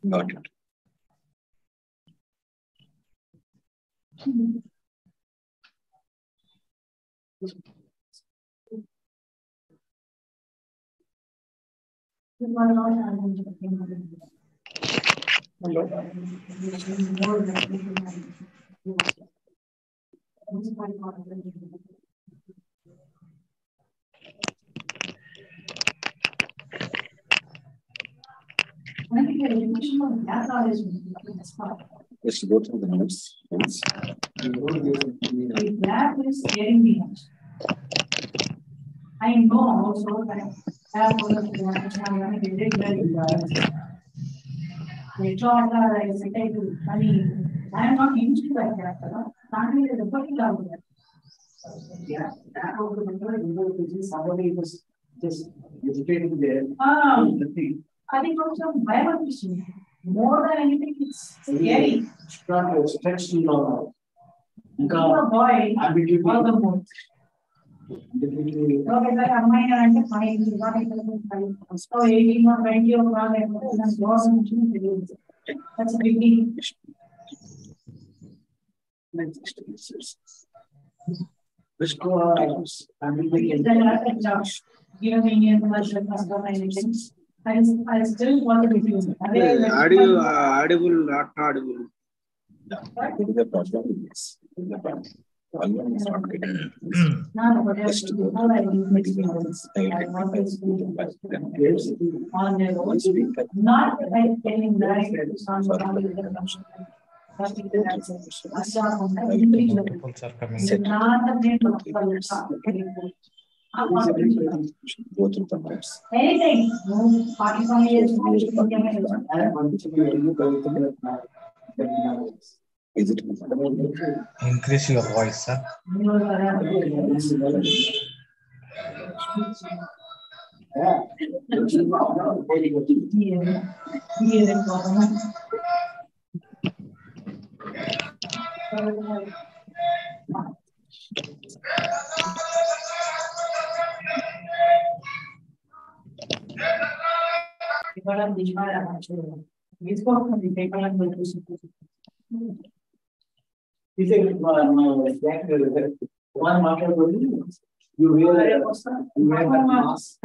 Got it. Let's go through the notes, please. That is scaring me. I know also that I have one of the I mean, I am not used to like that. Not really the body down there. Yeah, that over the somebody was just meditating there. I think also biology. More than anything, it's scary. Stretch to normal. Because boy, all the more. Okay, like Amma and fine. So 18 or 20 or that's a big deal. Let's go. I still want to be audible, not audible. The problem is the problem. Volume is not getting just to go to the materials. Not like getting Go through the notes. Anything. Is it increase your voice, sir? One market you realize you have that mass.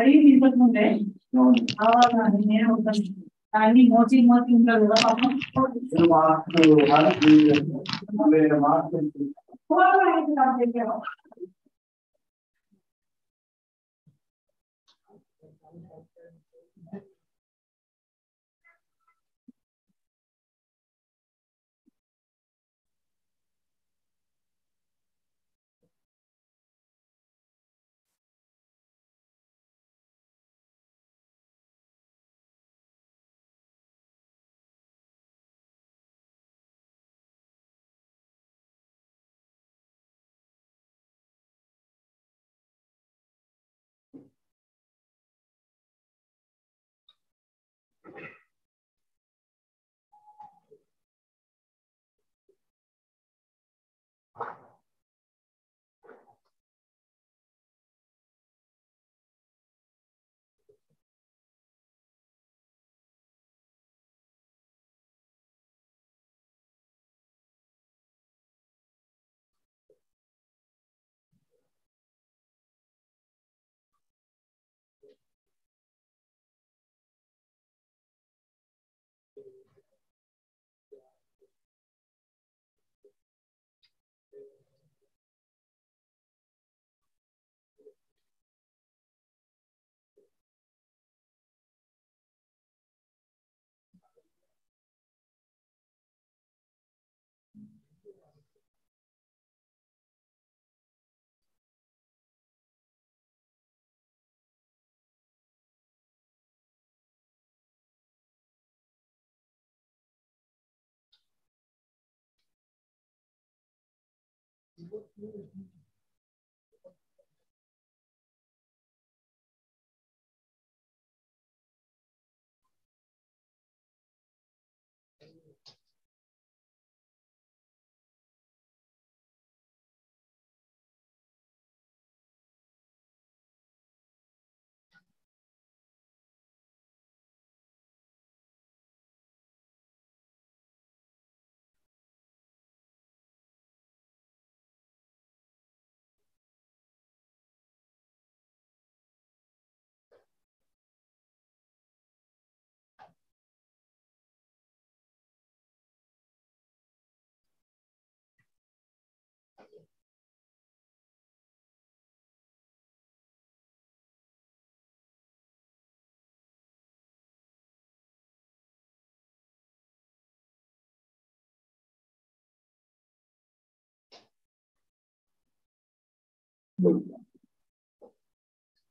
Hello.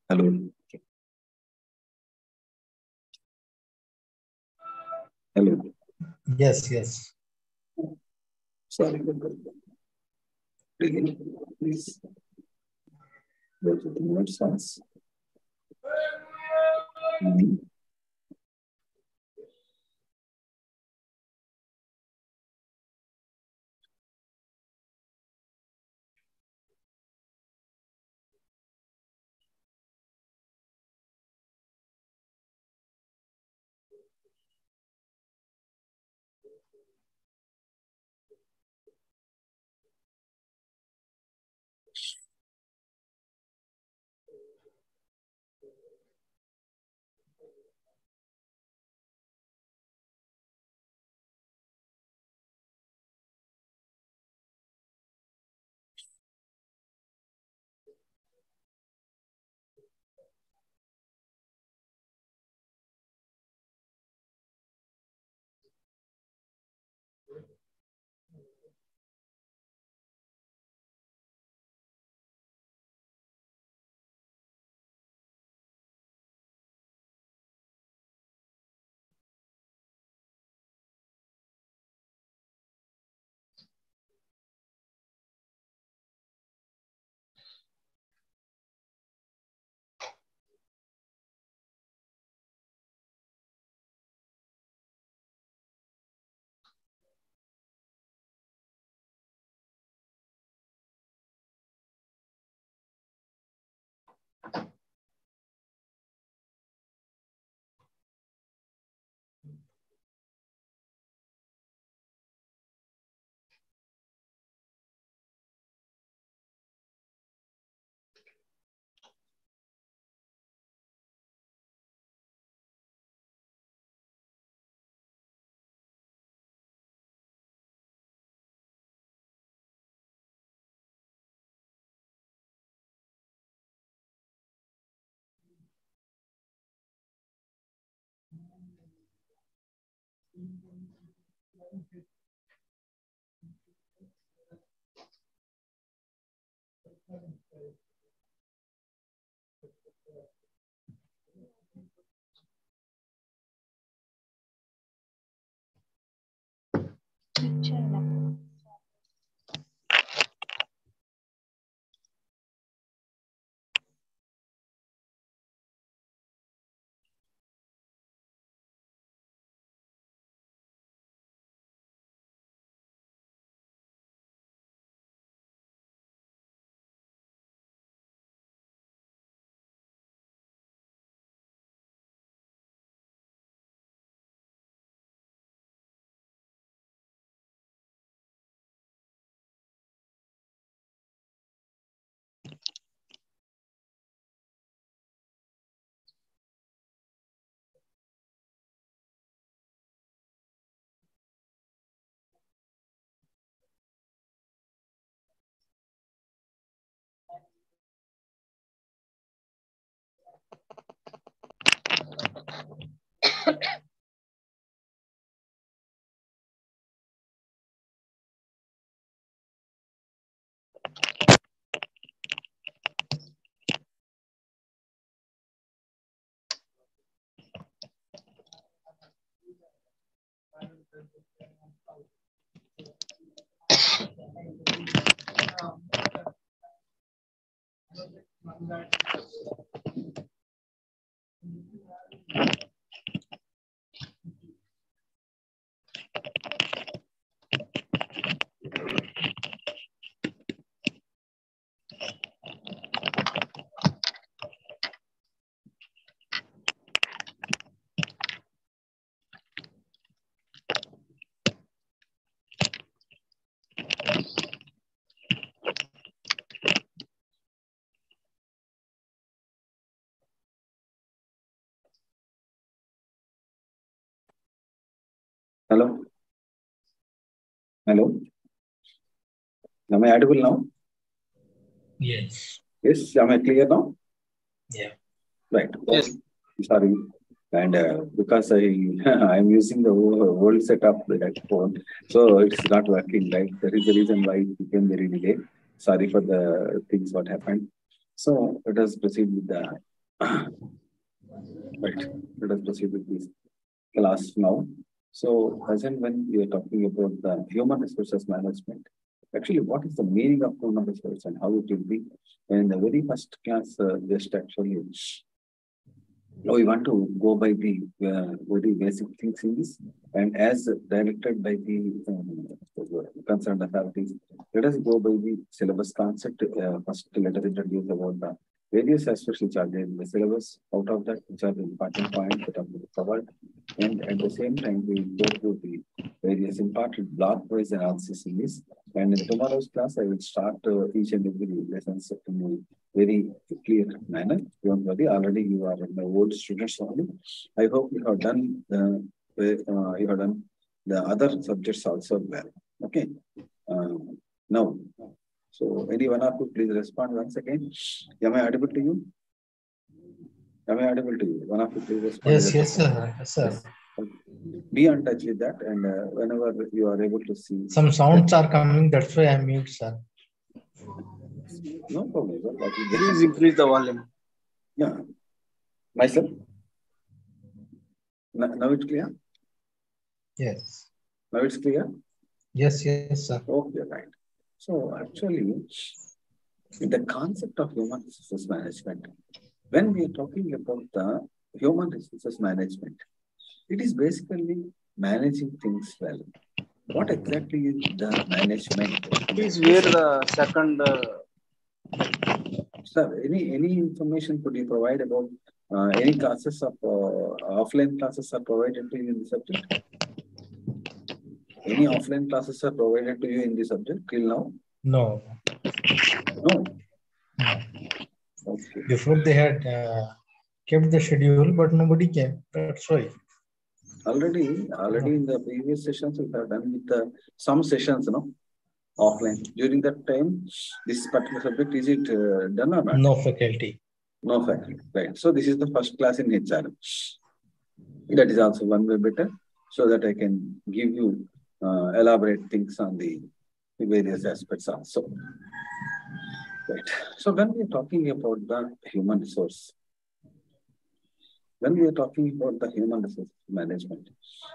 Hello. Yes, yes. Sorry. Please. Go to the websites. Hello. Hello. Am I audible now? Yes. Yes. Am I clear now? Yeah. Right. Yes. Sorry. And because I'm using the old setup that phone, so it's not working. Right. That is the reason why it became very delayed. Sorry for the things what happened. So let us proceed with the right. Let us proceed with this class now. So, as and when we are talking about the human resources management, actually, what is the meaning of human resource and how it will be? And in the very first class, just actually, we want to go by the very basic things in this, and as directed by the concerned authorities, let us go by the syllabus concept. First, let us introduce about the various aspects which are there in the syllabus. Out of that, which are the important points that are covered, and at the same time, we go through the various important block-wise analysis in this. And in tomorrow's class, I will start each and every lessons in a very clear manner. Don't worry, already you are in the old students only. I hope you have done the other subjects also well. Okay. Now, so any one of you please respond once again. Am I audible to you? Am I audible to you? One of you please respond. Yes, yes, sir. Yes, sir. Yes. Be in touch with that, and whenever you are able to see. Some sounds are coming, that's why I mute, sir. No problem, sir. Please increase the volume. Yeah. Myself? Now it's clear? Yes. Now it's clear? Yes, yes, sir. Okay, right. So actually, the concept of human resources management, when we are talking about the human resources management, it is basically managing things well. What exactly is the management? Please wear the second. Sir, any information could you provide about any classes of offline classes are provided to you in the subject? Any offline classes are provided to you in the subject till now? No. No. No. Okay. Before they had kept the schedule, but nobody came. That's why. Already in the previous sessions, we have done with some sessions, offline. During that time, this particular subject, is it done or not? No faculty. No faculty, right. So this is the first class in HR. That is also one way better, so that I can give you elaborate things on the various aspects also. Right. So when we are talking about the human resource, when we are talking about the human resource management,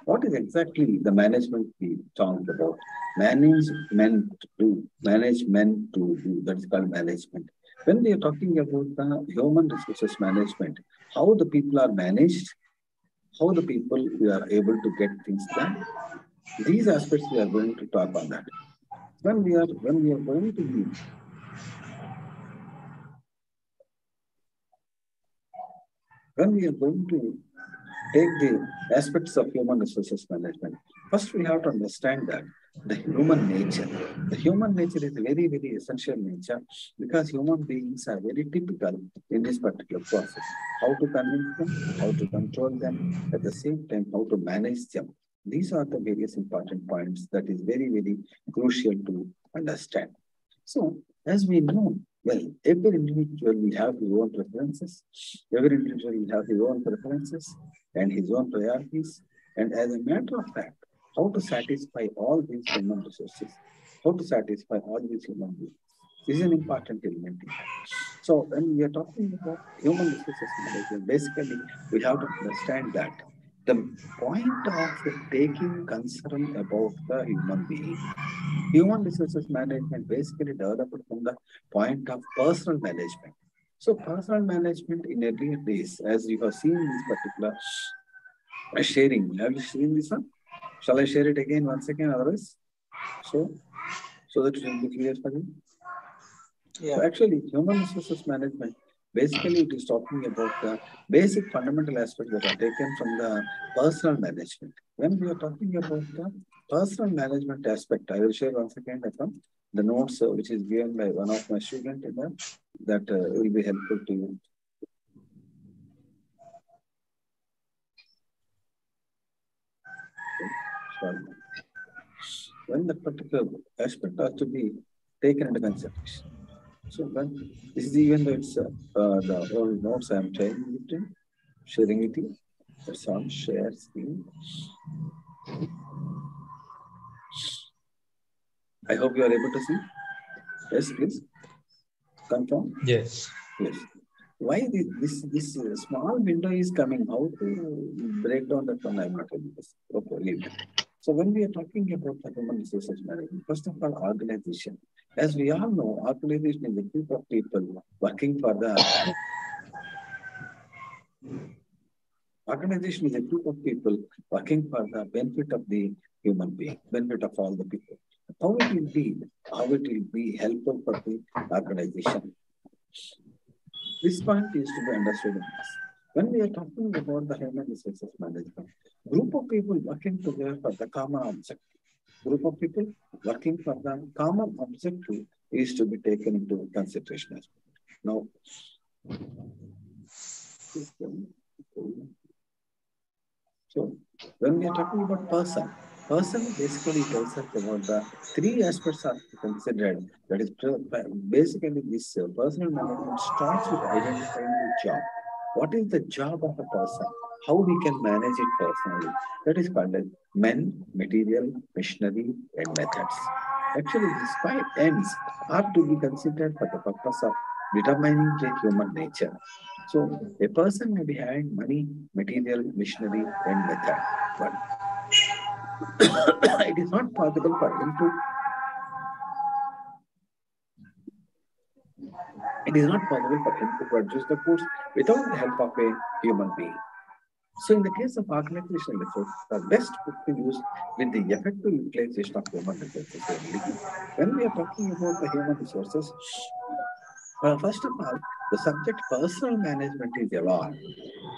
what is exactly the management we talked about? Management to do, that is called management. When we are talking about the human resources management, how the people are managed, how the people we are able to get things done, these aspects we are going to talk on that. When we are going to be take the aspects of human resources management, first we have to understand that the human nature is very, very essential nature, because human beings are very typical in this particular process. How to convince them, how to control them, at the same time, how to manage them. These are the various important points that is very, very crucial to understand. So, as we know, well, every individual will have his own preferences. Every individual will have his own preferences and his own priorities. And as a matter of fact, how to satisfy all these human resources, how to satisfy all these human beings, is an important element in that. So when we are talking about human resources management, basically we have to understand that the point of taking concern about the human being, human resources management basically developed from the point of personal management. So personal management in earlier days, as you have seen this particular sharing, have you seen this one? Shall I share it again once again, otherwise? So that it will be clear for you. Yeah. So actually, human resources management, basically it is talking about the basic fundamental aspects that are taken from the personal management. When we are talking about the personal management aspect, I will share once again from the notes which is given by one of my students in that will be helpful to you. Sorry. When the particular aspect has to be taken into consideration. So when this is even though it's the old notes I am sharing with you. That's on share screen. I hope you are able to see. Yes, please. Confirm. Yes. Yes. Why this small window is coming? How to break down that one? I'm not able to. Okay, leave it. So when we are talking about the human resources management, first of all, organization. As we all know, organization is a group of people working for the organization is a group of people working for the benefit of the human being, benefit of all the people. How it will be, how it will be helpful for the organization. This point is to be understood in this. When we are talking about the human resources management, group of people working together for the common objective. Group of people working for the common objective is to be taken into consideration. Now, so when we are talking about person basically tells us about the three aspects are considered. That is basically this personal management starts with identifying the job. What is the job of a person? How we can manage it personally? That is called as men, material, machinery, and methods. Actually, these five ends are to be considered for the purpose of determining the human nature. So a person may be having money, material, machinery, and method, but it is not possible for him to. It is not possible for him to produce the goods without the help of a human being. So in the case of organizational resources, are best put to use with the effective utilization of human resources only. When we are talking about the human resources, first of all, the subject personal management is evolved.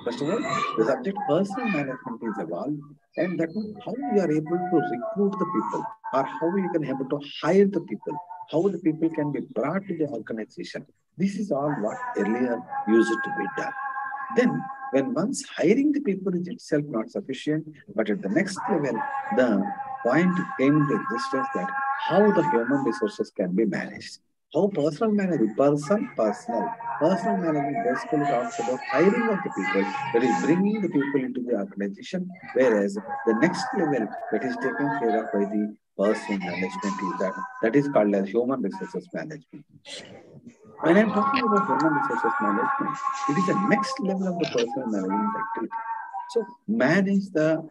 First of all, the subject personal management is evolved, and that means how we are able to recruit the people, or how we can able to hire the people, how the people can be brought to the organization. This is all what earlier used to be done. Then, when once hiring the people is itself not sufficient, but at the next level, the point came into existence that how the human resources can be managed. How personal management, personal management basically talks about hiring of the people, that is bringing the people into the organization, whereas the next level that is taken care of by the personal management is that is called as human resources management. When I'm talking about human resources management, it is the next level of the personal management activity. So manage the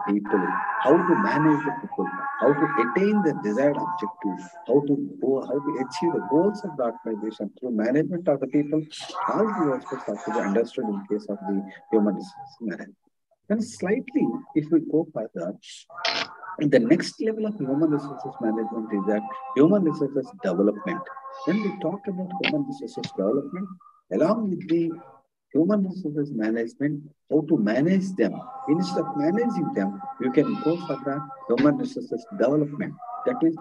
people, how to manage the people, how to attain the desired objective, how to achieve the goals of the organization through management of the people. All these aspects have to be understood in case of the human resources management. And slightly, if we go further, the next level of human resources management is that human resources development. When we talk about human resources development, along with the human resources management, how to manage them. Instead of managing them, you can go for the human resources development. That means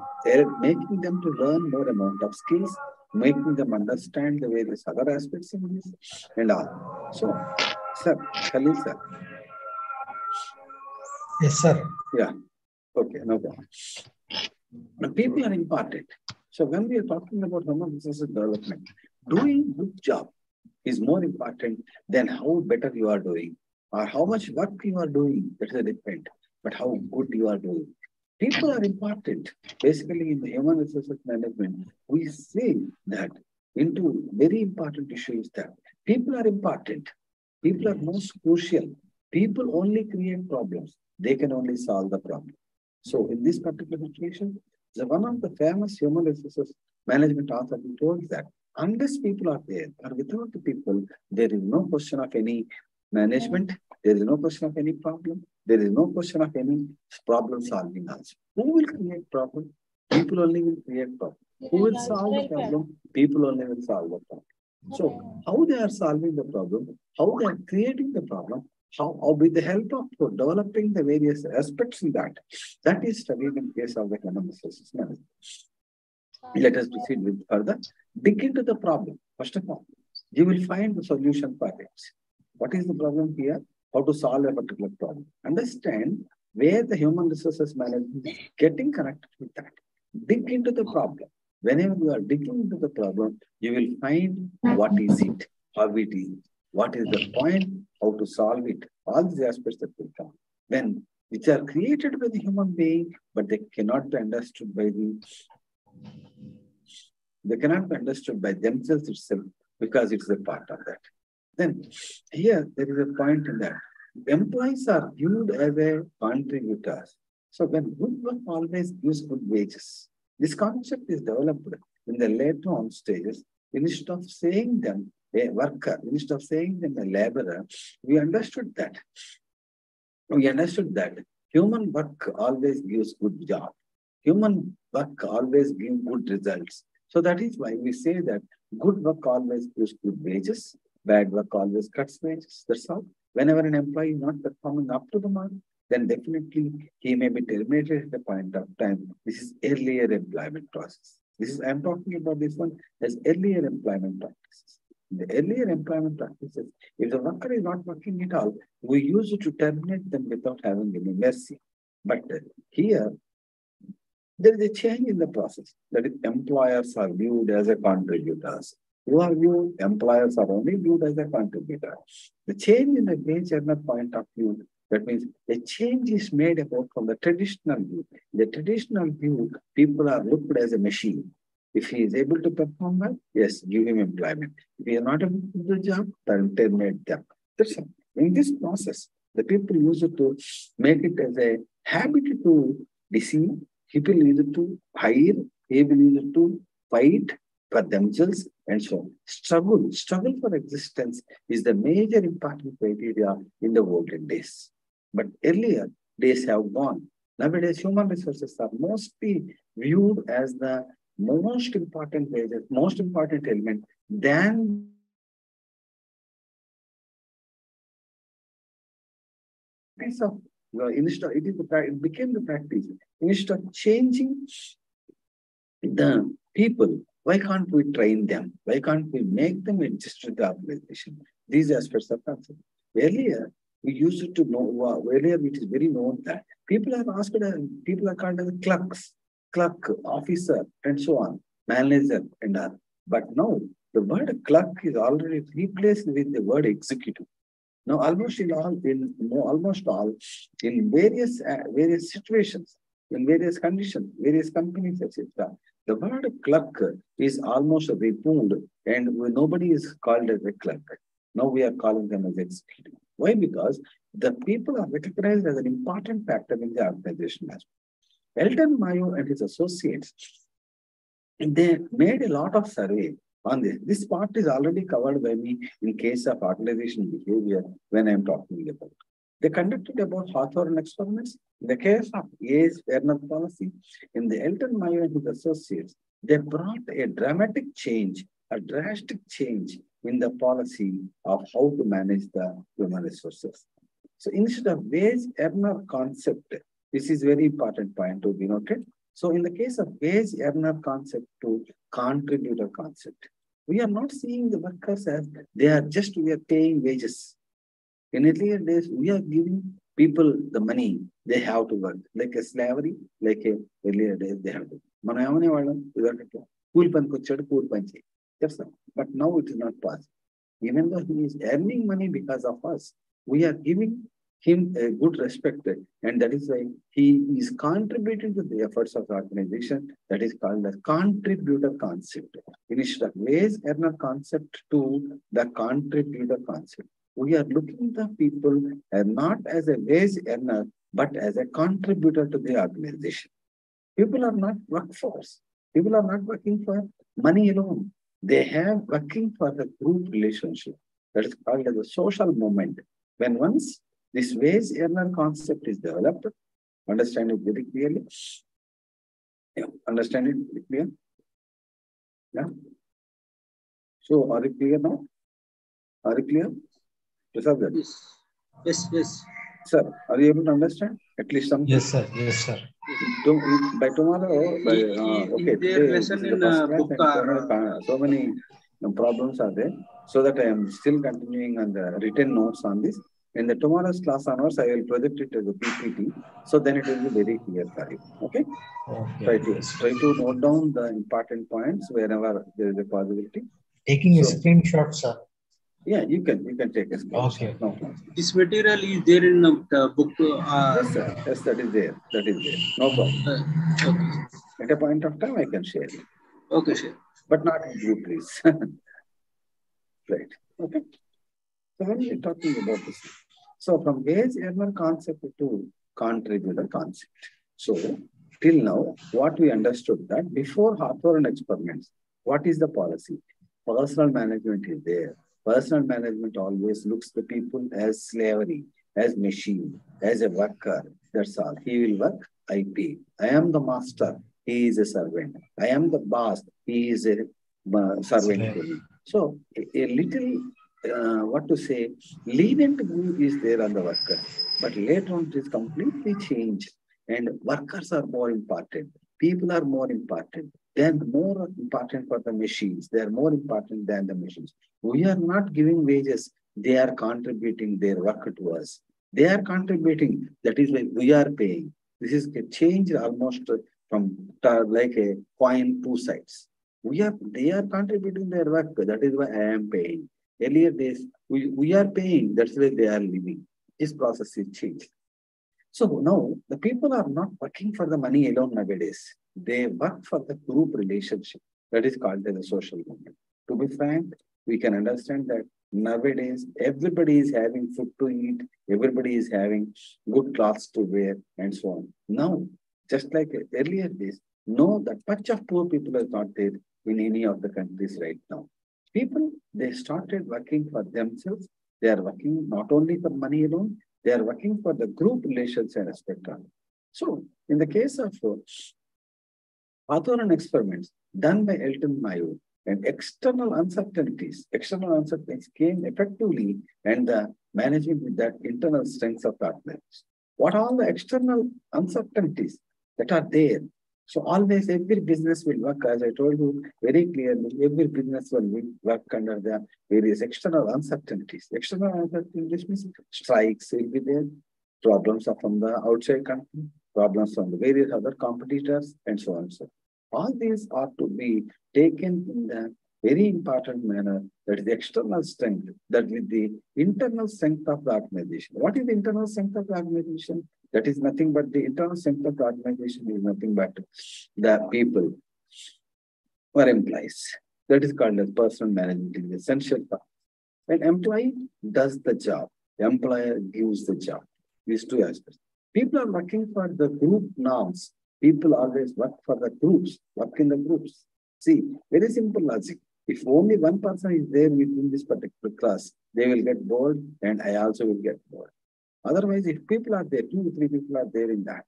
making them to learn more amount of skills, making them understand the various other aspects in this and all. So, sir, Khalil sir. Yes, sir. Yeah. Okay, no problem. People are important. So when we are talking about human resources development, doing good job is more important than how better you are doing or how much work you are doing. That is different. But how good you are doing. People are important. Basically, in the human resources management, we say that into very important issue is that people are important. People are most crucial. People only create problems. They can only solve the problem. So in this particular situation, one of the famous human resources management author told that unless people are there or without the people, there is no question of any management, there is no question of any problem, there is no question of any problem solving also. Who will create problem? People only will create problem. Who will solve the problem? People only will solve the problem. So how they are solving the problem, how they are creating the problem, how with the help of developing the various aspects in that is studied in case of the human resources management. Let us proceed with further. Dig into the problem. First of all, you will find the solution for it. What is the problem here? How to solve a particular problem. Understand where the human resources management is getting connected with that. Dig into the problem. Whenever you are digging into the problem, you will find what is it, how it is, what is the point, how to solve it. All these aspects that will come. When which are created by the human being, but they cannot be understood by the They cannot be understood by themselves itself because it's a part of that. Then here there is a point in that employees are viewed as a contributors. So when good work always gives good wages, this concept is developed in the later on stages. Instead of saying them a worker, instead of saying them a laborer, we understood that. We understood that human work always gives good job. Human work always gives good results. So that is why we say that good work always gives good wages, bad work always cuts wages. That's all. Whenever an employee is not performing up to the mark, then definitely he may be terminated at a point of time. This is earlier employment process. I'm talking about this one as earlier employment practices. The earlier employment practices, if the worker is not working at all, we used to terminate them without having any mercy. But here, there is a change in the process. That is, employers are viewed as a contributors. Who are viewed? Employers are only viewed as a contributor. The change in the wage earner point of view, that means a change is made about from the traditional view. The traditional view, people are looked as a machine. If he is able to perform well, yes, give him employment. If he is not able to do the job, then terminate them. That's all. In this process, the people use it to make it as a habit to deceive. People use it to hire. People use it to fight for themselves and so on. Struggle for existence is the major important criteria in the olden days. But earlier days have gone. Nowadays, human resources are mostly viewed as the most important wages, most important element than piece of it became the practice. Instead of changing the people, why can't we train them? Why can't we make them adjust to the organization? These aspects are concept. Earlier, we used to know, earlier it is very known that people are called as clerk, officer, and so on, manager, and all. But now, the word clerk is already replaced with the word executive. Now, almost all, in various situations, in various conditions, various companies, etc., the word clerk is almost removed, and nobody is called as a clerk. Now we are calling them as executive. Why? Because the people are recognized as an important factor in the organization as well. Elton Mayo and his associates, they made a lot of survey on this. This part is already covered by me in case of organization behavior when I am talking about. They conducted about Hawthorne experiments. In the case of age-earner policy, in the Elton Mayo and his associates, they brought a drastic change in the policy of how to manage the human resources. So instead of wage earner concept, this is very important point to be noted. So in the case of wage earner concept to contributor concept, we are not seeing the workers as we are paying wages. In earlier days, we are giving people the money, they have to work. Like a slavery, like a earlier days, they have to. But now it is not possible. Even though he is earning money because of us, we are giving him a good respect, and that is why he is contributing to the efforts of the organization. That is called the contributor concept. Instead of wage earner concept to the contributor concept, we are looking at the people not as a wage earner, but as a contributor to the organization. People are not workforce. People are not working for money alone. They have working for the group relationship. That is called as a social movement. When once this wage earner concept is developed, understand it very clearly. Yeah, understand it very clear? Yeah. So are you clear now? Are you clear? Yes. Sir, are you able to understand? At least something? Yes, sir. Yes, sir. By tomorrow, okay, today this is the first class and so many problems are there. So that I am still continuing on the written notes on this. In the tomorrow's class onwards, I will project it as a PPT. So then it will be very clear for you. Okay? Try to note down the important points wherever there is a possibility. Taking a screenshot, sir. Yeah, you can take a screenshot. Okay. No problem. This material is there in the book. Yes, sir. Yes, that is there. No problem. Okay. At a point of time, I can share it. Okay, sir. but not in group trees. Right. Okay. So when we're talking about this, so from wage earner concept to contributor concept. So till now, what we understood that before Hawthorne experiments, what is the policy? Personal management is there. Personal management always looks the people as slavery, as machine, as a worker. That's all. He will work, I pay. I am the master. He is a servant. I am the boss. He is a servant to me. So a little, what to say, lenient view is there on the worker. But later on, it is completely changed. And workers are more important. People are more important. Then more important for the machines. They are more important than the machines. We are not giving wages. They are contributing their work to us. They are contributing. That is why we are paying. This is a change almost from like a coin, two sides. They are contributing their work. That is why I am paying. Earlier days, we are paying. That's why they are living. This process is changed. So now the people are not working for the money alone nowadays. They work for the group relationship. That is called as a social movement. To be frank, we can understand that nowadays everybody is having food to eat, everybody is having good clothes to wear, and so on. Now, just like earlier days, no, that much of poor people is not there in any of the countries right now. People, they started working for themselves. They are working not only for money alone, they are working for the group relations and aspect of it. So, in the case of Hawthorne experiments done by Elton Mayo and external uncertainties came effectively and the management with that internal strengths of darkness. What are all the external uncertainties that are there? So always every business will work, as I told you very clearly, every business will work under the various external uncertainties. External uncertainties means strikes will be there, problems are from the outside country, problems from the various other competitors, and so on and so forth. All these are to be taken in a very important manner, that is the external strength, that with the internal strength of the organization. What is the internal strength of the organization? That is nothing but the internal strength of the organization is nothing but the people or employees. That is called as personal management is essential. When employee does the job, the employer gives the job. These two aspects. People are working for the group norms. People always work for the groups, work in the groups. See, very simple logic. If only one person is there within this particular class, they will get bored and I also will get bored. Otherwise, if people are there, 2 or 3 people are there in that,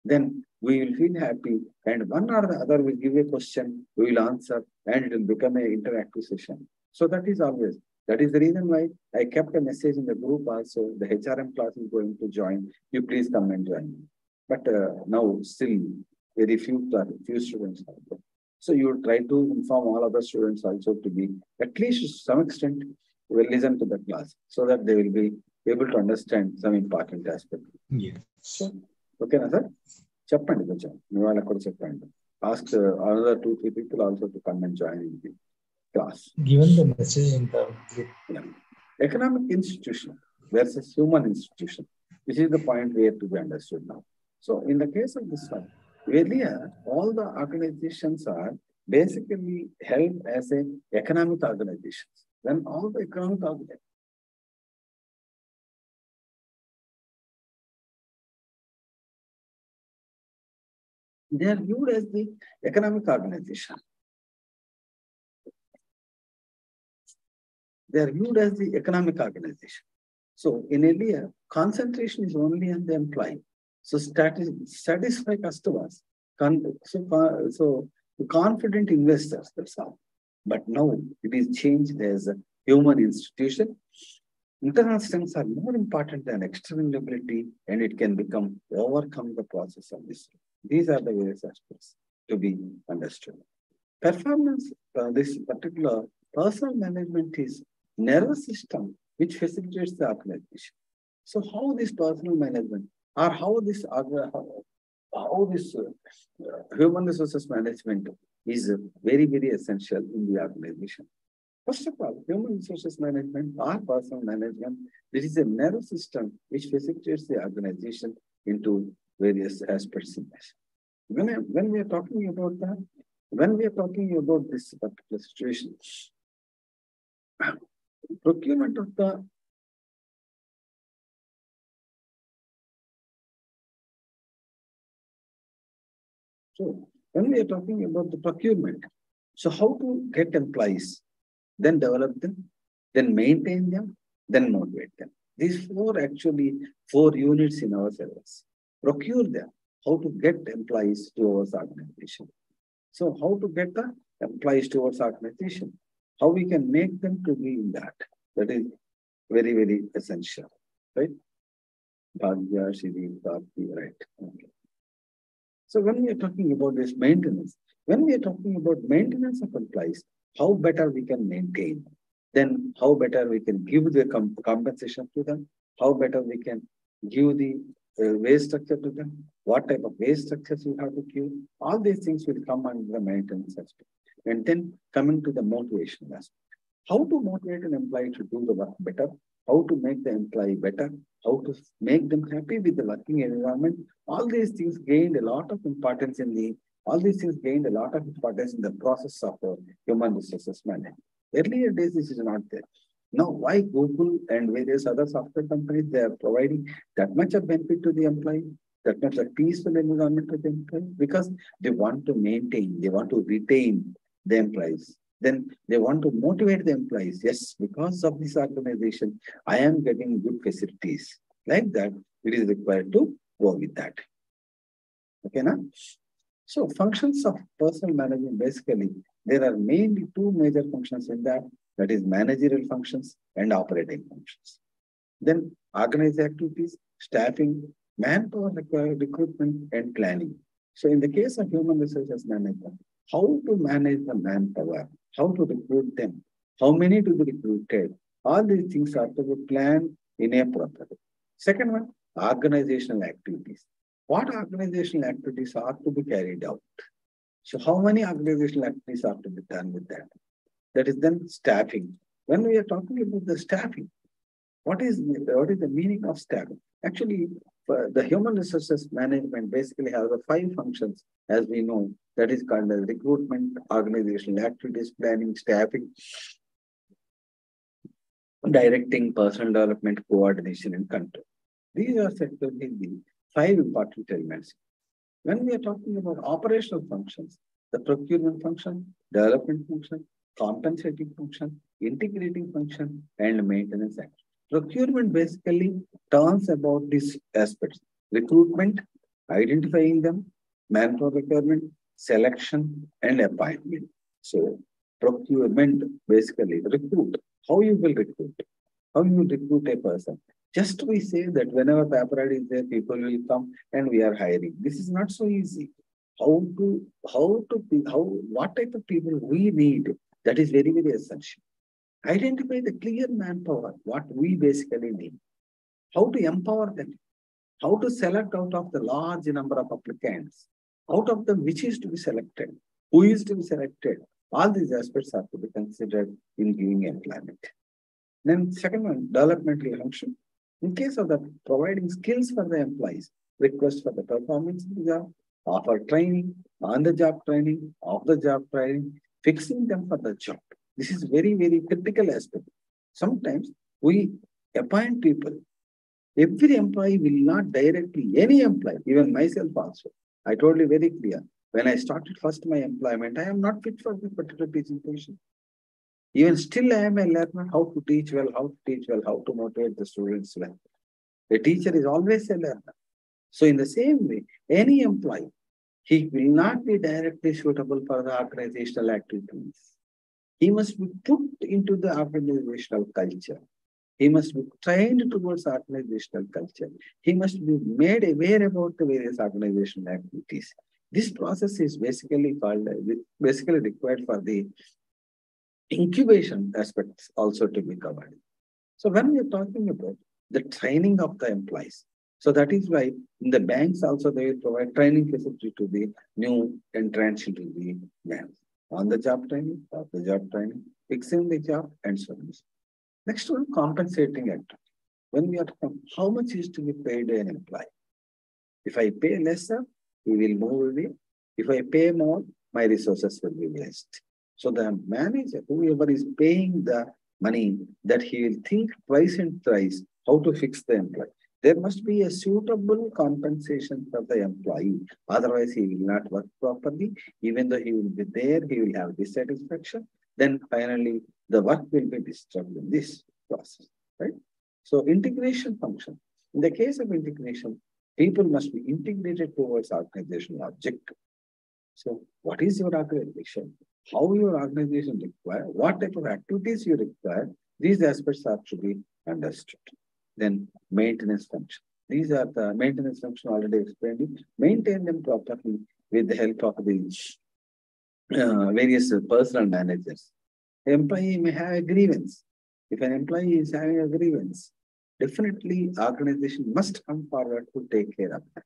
then we will feel happy and one or the other will give a question, we will answer and it will become an interactive session. So that is always. That is the reason why I kept a message in the group also, the HRM class is going to join, you please come and join me. But now still very few students are there. So you will try to inform all other students also to be, at least to some extent, will listen to the class so that they will be able to understand some important aspect. Yes. So, okay, sir? Cheppandi koncham. Meevalaki kuda cheppandi. Ask another 2, 3 people also to come and join in the class. Given the message in the group. Yeah. Economic institution versus human institution. This is the point we have to be understood now. So in the case of this one, earlier, all the organizations are basically held as an economic organizations. Then all the economic organizations, they are viewed as the economic organization. They are viewed as the economic organization. So in earlier, concentration is only on the employee. So satisfy customers. So confident investors, that's all. But now it is changed as a human institution. Internal strengths are more important than external ability, and it can overcome the process of this. These are the various aspects to be understood. Performance, this particular personal management is nervous system which facilitates the organization. So how this personal management or how this human resources management is very, very essential in the organization. First of all, human resources management or personal management, this is a nervous system which facilitates the organization into various aspects in this. When we are talking about the When we are talking about this particular situation, procurement of the so when we are talking about the procurement, so how to get employees, then develop them, then maintain them, then motivate them. These four units in our service. Procure them, how to get employees towards organization. So how to get the employees towards organization? How we can make them to be in that? That is very, very essential, right? Bhagya, Shri, Bhakti, right? Okay. So when we are talking about this maintenance, when we are talking about maintenance of employees, how better we can maintain, then how better we can give the compensation to them, how better we can give the wage structure to them, what type of wage structures we have to give, all these things will come under the maintenance aspect. And then coming to the motivation aspect. How to motivate an employee to do the work better, how to make the employee better, how to make them happy with the working environment. All these things gained a lot of importance in the process of human resources management. Earlier days, this is not there. Now, why Google and various other software companies, they are providing that much of benefit to the employee, that much of peaceful environment to the employee? Because they want to maintain, they want to retain the employees. Then they want to motivate the employees. Yes, because of this organization, I am getting good facilities. Like that, it is required to go with that. Okay, now? So functions of personal management, basically, there are mainly two major functions in that. That is managerial functions and operating functions. Then organized activities, staffing, manpower recruitment, and planning. So in the case of human resources management, how to manage the manpower, how to recruit them, how many to be recruited, all these things are to be planned in a proper way. Second one, organizational activities. What organizational activities are to be carried out? So how many organizational activities are to be done with that? That is then staffing. When we are talking about the staffing, what is the meaning of staffing? Actually, the human resources management basically has the 5 functions, as we know, that is called as recruitment, organizational activities, planning, staffing, directing, personal development, coordination, and control. These are said to be the 5 important elements. When we are talking about operational functions, the procurement function, development function, compensating function, integrating function, and maintenance action. Procurement basically turns about these aspects: recruitment, identifying them, manpower requirement, selection, and appointment. So procurement basically recruit. How you will recruit? How you will recruit a person? Just we say that whenever paper ad is there, people will come and we are hiring. This is not so easy. What type of people we need? That is very, very essential. Identify the clear manpower, what we basically need. How to empower them. How to select out of the large number of applicants. Out of them, which is to be selected. Who is to be selected. All these aspects are to be considered in giving employment. Then second one, developmental function. In case of the providing skills for the employees, request for the performance of the job, offer training, on-the-job training, off-the-job training, fixing them for the job. This is very, very critical aspect. Sometimes we appoint people. Every employee will not directly, any employee, even myself also. I told you very clear. When I started first my employment, I am not fit for the particular teaching position. Even still, I am a learner how to teach well, how to motivate the students well. A teacher is always a learner. So in the same way, any employee, he will not be directly suitable for the organizational activities. He must be put into the organizational culture. He must be trained towards organizational culture. He must be made aware about the various organizational activities. This process is basically required for the incubation aspects also to be covered. So when we are talking about the training of the employees, so that is why in the banks also they will provide training facility to the new entrants into the banks. On the job training, off the job training, fixing the job, and so on. Next one, compensating activity. When we are talking, how much is to be paid an employee? If I pay lesser, he will move away. If I pay more, my resources will be waste. So the manager, whoever is paying the money, that he will think twice and thrice how to fix the employee. There must be a suitable compensation for the employee. Otherwise, he will not work properly. Even though he will be there, he will have dissatisfaction. Then finally, the work will be disturbed in this process, right? So integration function. In the case of integration, people must be integrated towards organizational objective. So what is your organization? How your organization require? What type of activities you require? These aspects are to be understood. Then maintenance function. These are the maintenance function already explained. Maintain them properly with the help of the various personal managers. The employee may have a grievance. If an employee is having a grievance, definitely organization must come forward to take care of that.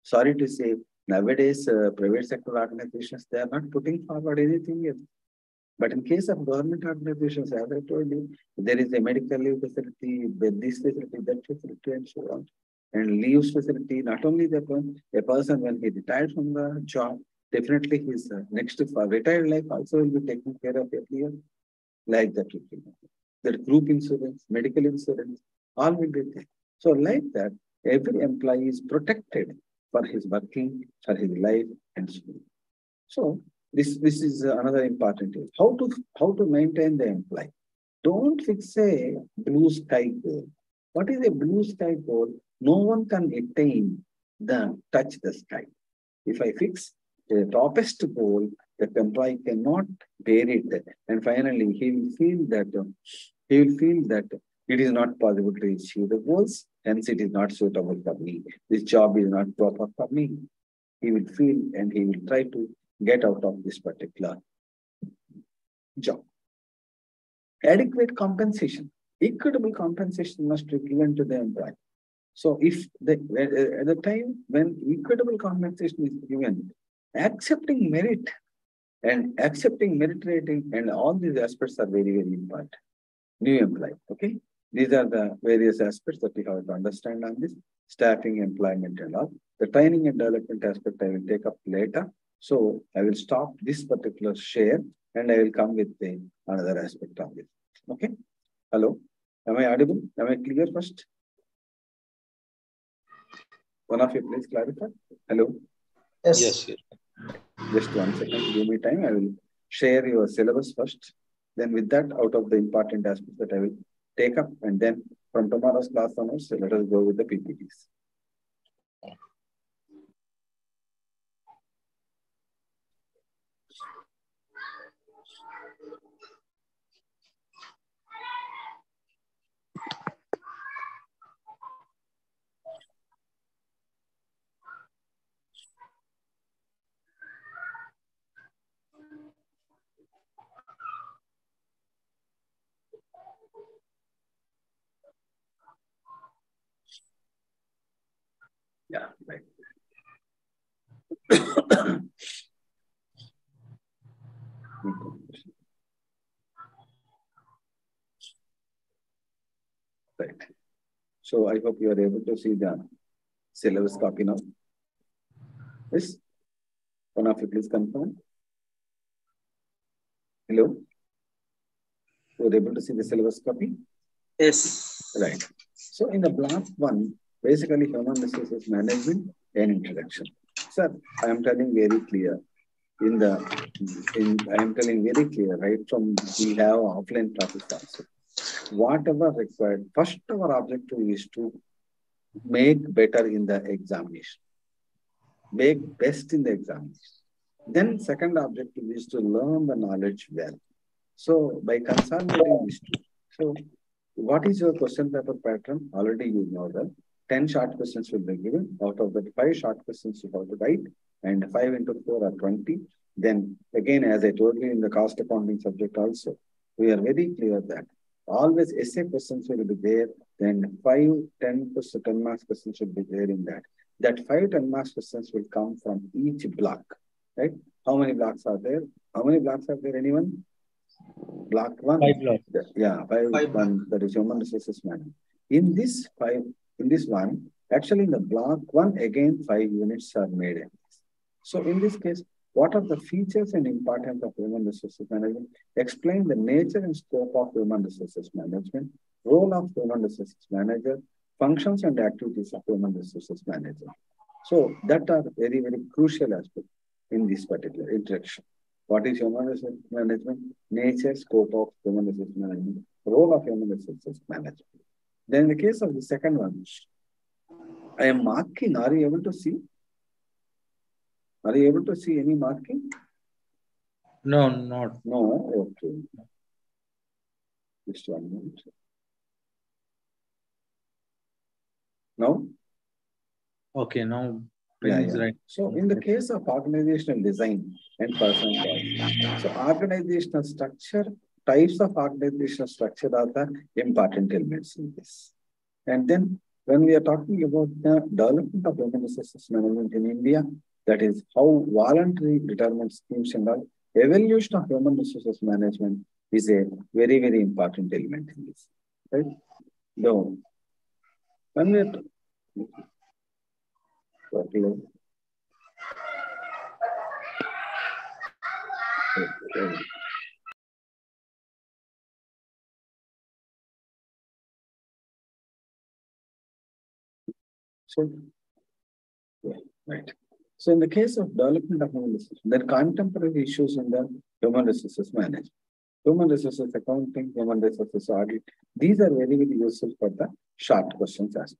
Sorry to say, nowadays, private sector organizations, they are not putting forward anything else. But in case of government organizations, as I told you, there is a medical leave facility, this facility, that facility, and so on. And leaves facility, not only that one, a person when he retired from the job, definitely his next for retired life also will be taken care of earlier, like that. That group insurance, medical insurance, all will be there. So like that, every employee is protected for his working, for his life, and so on. So this is another important thing. How to maintain the employee? Don't fix a blue sky goal. What is a blue sky goal? No one can attain touch the sky. If I fix the toppest goal, the employee cannot bear it, and finally he will feel that it is not possible to achieve the goals. Hence, it is not suitable for me. This job is not proper for me. He will feel and he will try to get out of this particular job. Adequate compensation. Equitable compensation must be given to the employee. So if at the time when equitable compensation is given, accepting merit and accepting merit rating and all these aspects are very, very important. New employee, okay? These are the various aspects that we have to understand on this, staffing, employment and all. The training and development aspect I will take up later. So I will stop this particular share and I will come with another aspect of this. Okay? Hello? Am I audible? Am I clear first? One of you please clarify. Hello? Yes. Yes, yes. Just 1 second, give me time. I will share your syllabus first. Then with that, out of the important aspects that I will take up, and then from tomorrow's class onwards, let us go with the PPTs. Yeah, right. Right. So I hope you are able to see the syllabus copy now. Yes? One of you please confirm. Hello? You are able to see the syllabus copy? Yes. Right. So in the block 1, basically human resources management and introduction. Sir, I am telling very clear. I am telling very clear, right from we have offline classes also. Whatever required, first our objective is to make better in the examination. Make best in the examination. Then second objective is to learn the knowledge well. So by consolidating these two. So what is your question paper pattern? Already you know that 10 short questions will be given. Out of that 5 short questions you have to write, and 5 into 4 are 20. Then again, as I told you in the cost accounting subject also, we are very clear that always essay questions will be there. Then 5, 10 marks questions should be there in that. That 5, 10 marks questions will come from each block, right? How many blocks are there? How many blocks are there? Anyone? Block 1. 5 blocks. Yeah, 5 1, that is human resources management. In this one, actually in the block 1, again 5 units are made. So in this case, What are the features and importance of human resources management? Explain the nature and scope of human resources management, role of human resources manager, functions and activities of human resources manager. So that are very, very crucial aspects in this particular introduction. What is human resources management? Nature, scope of human resources management, role of human resources management. Then in the case of the second one, I am marking. Are you able to see? Are you able to see any marking? No, not. No, okay. Just 1 minute. Now? Okay, now Yeah, brings yeah. right. So in the case of organizational design and personal policy, so organizational structure, types of organizational structure are the important elements in this. And then when we are talking about the development of human resources management in India, that is how voluntary retirement schemes and all, evolution of human resources management is a very, very important element in this. Right? Now, when we are so, yeah, right. So in the case of development of human resources, there are contemporary issues in the human resources management. Human resources accounting, human resources audit, these are very, very useful for the short questions asked.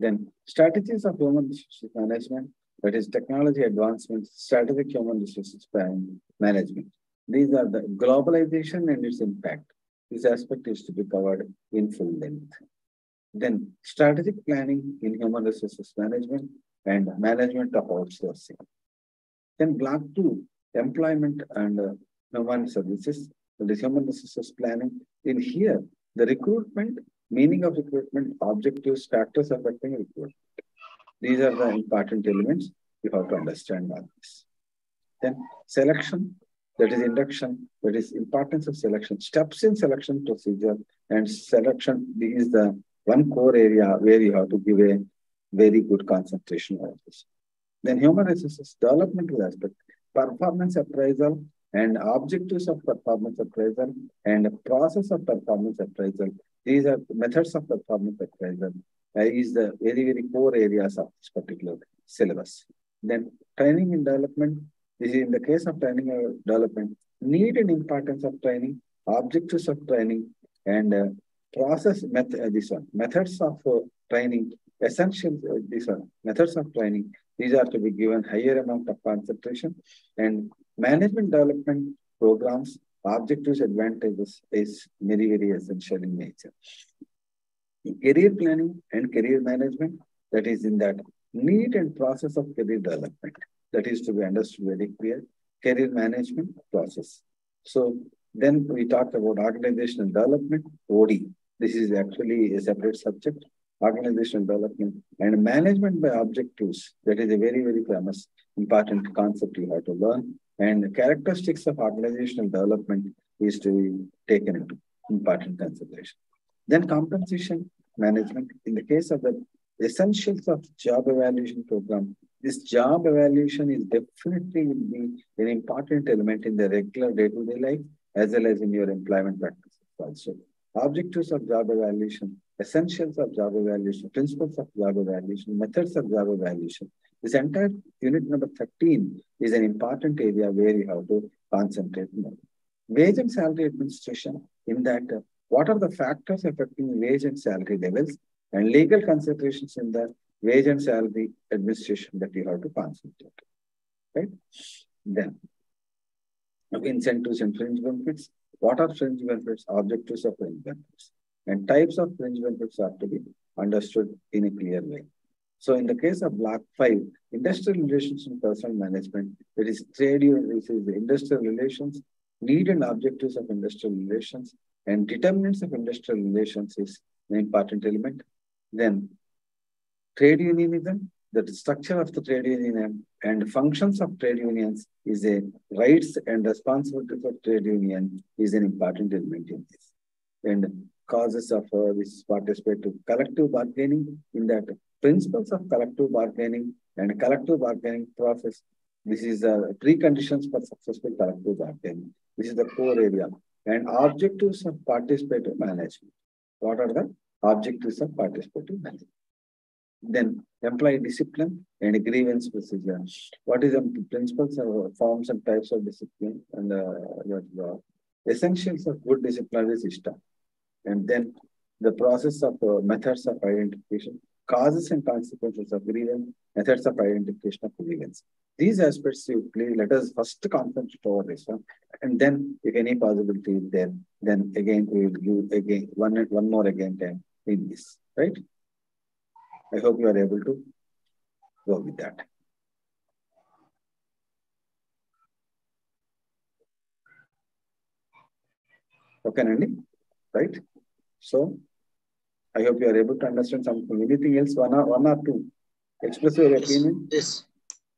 Then strategies of human resources management, that is technology advancements, strategic human resources management. These are the globalization and its impact. This aspect is to be covered in full length. Then strategic planning in human resources management and management of outsourcing. Then block 2, employment and human services, that is human resources planning. In here, the recruitment, meaning of recruitment, objectives, factors affecting recruitment. These are the important elements you have to understand all this. Then selection, that is induction, that is importance of selection, steps in selection procedure, and selection is the one core area where you have to give a very good concentration on this. Then human resources developmental aspect, performance appraisal and objectives of performance appraisal and process of performance appraisal. These are methods of performance appraisal is the very, very core areas of this particular syllabus. Then training and development. This is in the case of training and development, need and importance of training, objectives of training, and process method. This one methods of training, essential. This one methods of training. These are to be given higher amount of concentration, and management development programs, objectives, advantages is very, very essential in nature. Career planning and career management, that is in that need and process of career development. That is to be understood very clear. Career management process. So then we talked about organizational development, OD. This is actually a separate subject. Organizational development and management by objectives. That is a very, very famous, important concept you have to learn. And the characteristics of organizational development is to be taken into important consideration. Then compensation management. In the case of the essentials of job evaluation program, this job evaluation is definitely will be an important element in the regular day-to-day life as well as in your employment practices also. Objectives of job evaluation, essentials of job evaluation, principles of job evaluation, methods of job evaluation. This entire unit number 13 is an important area where you have to concentrate more. Wage and salary administration, in that what are the factors affecting wage and salary levels and legal considerations in the wage and salary administration that you have to concentrate. Right? Then incentives and fringe benefits. What are fringe benefits? Objectives of fringe benefits. And types of fringe benefits have to be understood in a clear way. So in the case of block 5, industrial relations and personal management, it is trade, this is the industrial relations, need and objectives of industrial relations, and determinants of industrial relations is an important element. Then trade unionism, the structure of the trade union and functions of trade unions is a rights and responsibilities of trade union is an important element in this. And causes of this participate to collective bargaining, in that principles of collective bargaining and collective bargaining process. This is the preconditions for successful collective bargaining. This is the core area. And objectives of participative management. What are the objectives of participative management? Then employee discipline and grievance procedure. What is the principles of forms and types of discipline and the essentials of good disciplinary system. And then the process of methods of identification, causes and consequences of grievance, methods of identification of grievance. These aspects you please let us first concentrate over this one, and then if any possibility is there, then again we will use again one more again time in this, right? I hope you are able to go with that. Okay, Nandi? Right? So I hope you are able to understand something. Anything else? One or two? Express your opinion. Yes.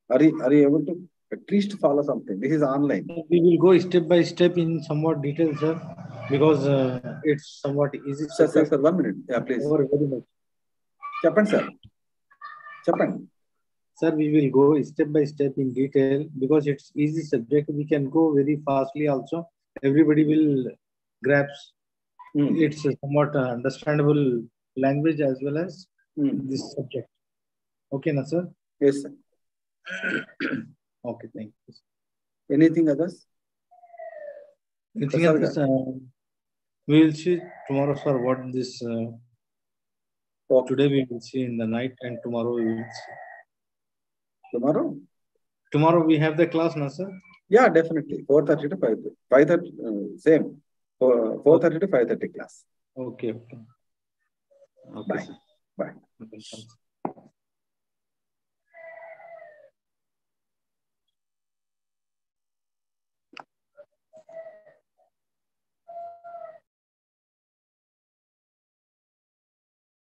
Are you able to at least follow something? This is online. We will go step by step in somewhat detail, sir, because it's somewhat easy. Sir, 1 minute. Yeah, please. Very much. Chapan, sir. Chapan. Sir, we will go step by step in detail because it's easy subject. We can go very fastly also. Everybody will grasp. It's a somewhat understandable language as well as this subject. Okay, na sir? Yes, sir. Okay, thank you. Anything others? Anything else? We will see tomorrow, sir, what this... Today we will see in the night and tomorrow we will see. Tomorrow? Tomorrow we have the class, na sir? Yeah, definitely. 4:30 to 5:30. 5:30, same. 4:30 to 5:30 class. Okay. Okay. Bye. Sir. Bye. Okay.